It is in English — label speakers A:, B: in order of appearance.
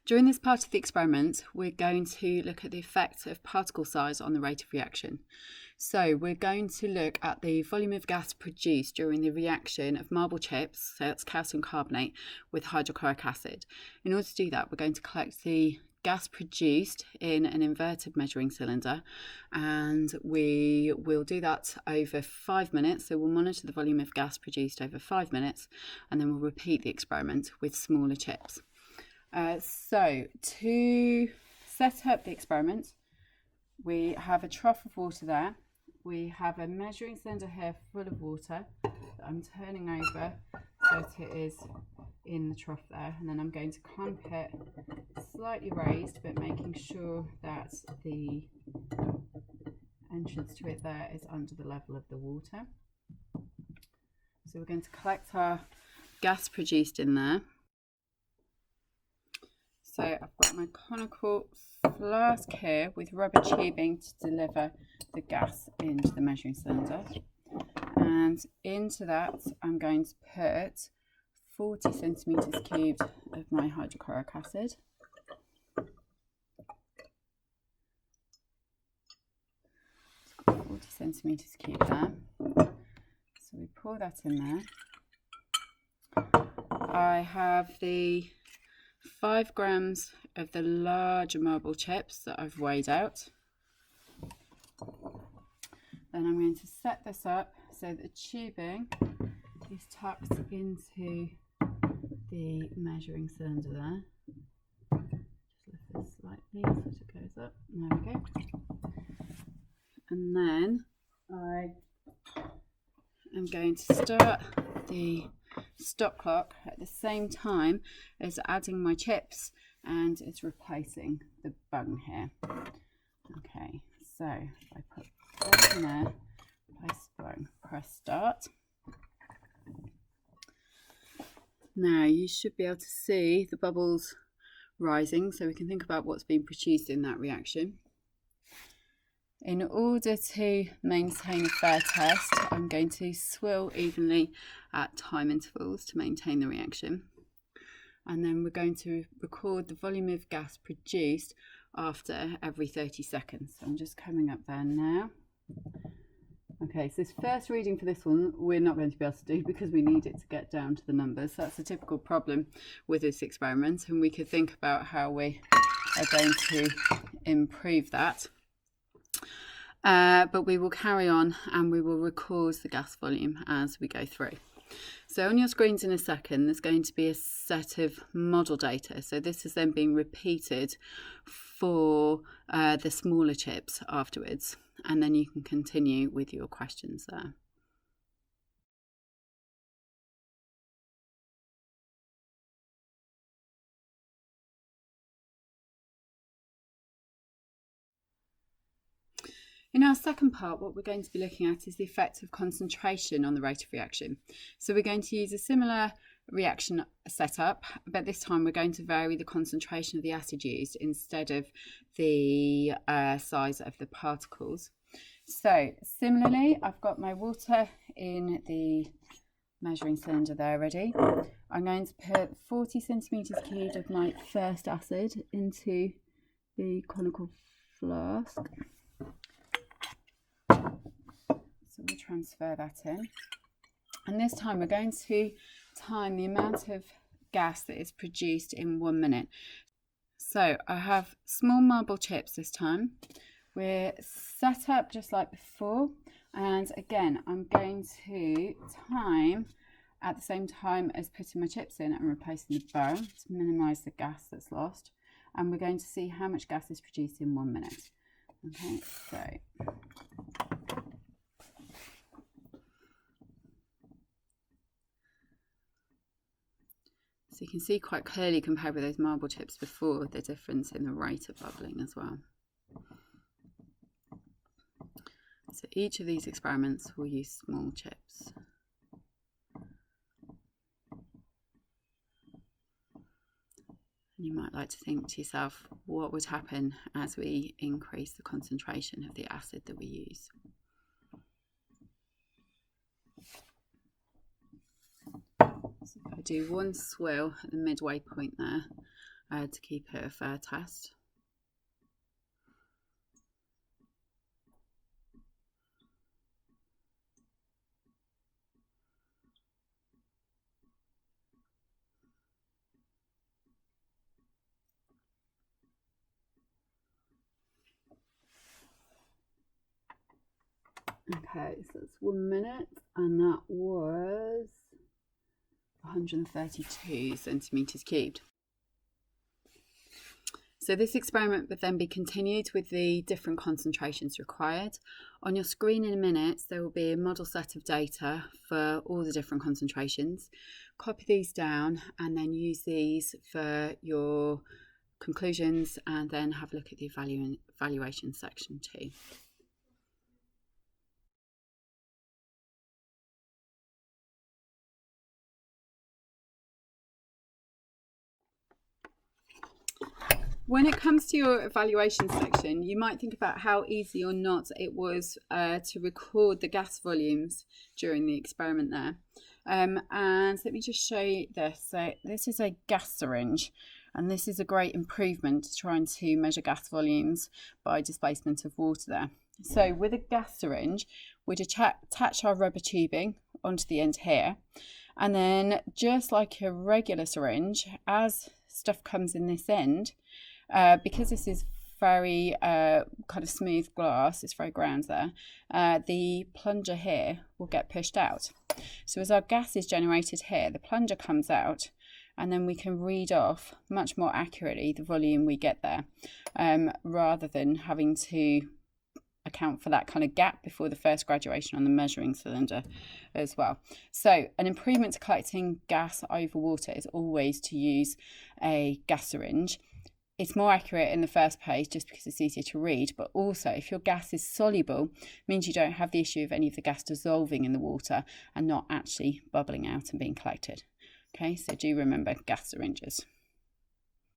A: During this part of the experiment, we're going to look at the effect of particle size on the rate of reaction. So we're going to look at the volume of gas produced during the reaction of marble chips, so that's calcium carbonate, with hydrochloric acid. In order to do that, we're going to collect the gas produced in an inverted measuring cylinder, and we will do that over 5 minutes. So we'll monitor the volume of gas produced over 5 minutes, and then we'll repeat the experiment with smaller chips. So to set up the experiment, we have a trough of water there. We have a measuring cylinder here full of water that I'm turning over so that it is in the trough there, and then I'm going to clamp it slightly raised, but making sure that the entrance to it there is under the level of the water. So we're going to collect our gas produced in there. So I've got my conical flask here with rubber tubing to deliver the gas into the measuring cylinder. And into that I'm going to put 40 centimetres cubed of my hydrochloric acid. So 40 centimetres cubed there. So we pour that in there. I have the 5 grams of the larger marble chips that I've weighed out. Then I'm going to set this up so that the tubing is tucked into the measuring cylinder there. Just lift this slightly so it goes up. There we go. And then I am going to start the stop clock at the same time as adding my chips, and it's replacing the bung here. Okay, so if I put that in there, place the bung, press start. Now you should be able to see the bubbles rising, so we can think about what's being produced in that reaction. In order to maintain a fair test, I'm going to swirl evenly at time intervals to maintain the reaction. And then we're going to record the volume of gas produced after every 30 seconds. So I'm just coming up there now. Okay, so this first reading for this one, we're not going to be able to do because we need it to get down to the numbers. That's a typical problem with this experiment, and we could think about how we are going to improve that. But we will carry on and we will record the gas volume as we go through. So on your screens in a second, there's going to be a set of model data. So this is then being repeated for the smaller chips afterwards. And then you can continue with your questions there. In our second part, what we're going to be looking at is the effect of concentration on the rate of reaction. So we're going to use a similar reaction setup, but this time we're going to vary the concentration of the acid used instead of the size of the particles. So similarly, I've got my water in the measuring cylinder there ready. I'm going to put 40 centimetres cubed of my first acid into the conical flask. So we'll transfer that in. And this time we're going to time the amount of gas that is produced in 1 minute. So I have small marble chips this time. We're set up just like before. And again, I'm going to time at the same time as putting my chips in and replacing the bung to minimise the gas that's lost. And we're going to see how much gas is produced in 1 minute. Okay, so you can see quite clearly compared with those marble chips before the difference in the rate of bubbling as well. So each of these experiments will use small chips. You might like to think to yourself, what would happen as we increase the concentration of the acid that we use? So if I do one swirl at the midway point there, to keep it a fair test. Okay, so it's 1 minute, and that was 132 centimetres cubed. So this experiment would then be continued with the different concentrations required. On your screen in a minute, there will be a model set of data for all the different concentrations. Copy these down and then use these for your conclusions, and then have a look at the evaluation section too. When it comes to your evaluation section, you might think about how easy or not it was to record the gas volumes during the experiment there. And let me just show you this. So this is a gas syringe, and this is a great improvement to trying to measure gas volumes by displacement of water there. So with a gas syringe, we'd attach our rubber tubing onto the end here, and then just like a regular syringe, as stuff comes in this end, because this is very kind of smooth glass, it's very ground there, the plunger here will get pushed out. So as our gas is generated here, the plunger comes out, and then we can read off much more accurately the volume we get there, rather than having to account for that kind of gap before the first graduation on the measuring cylinder as well. So an improvement to collecting gas over water is always to use a gas syringe. It's more accurate in the first place just because it's easier to read, but also if your gas is soluble, it means you don't have the issue of any of the gas dissolving in the water and not actually bubbling out and being collected. Okay, so do remember gas syringes.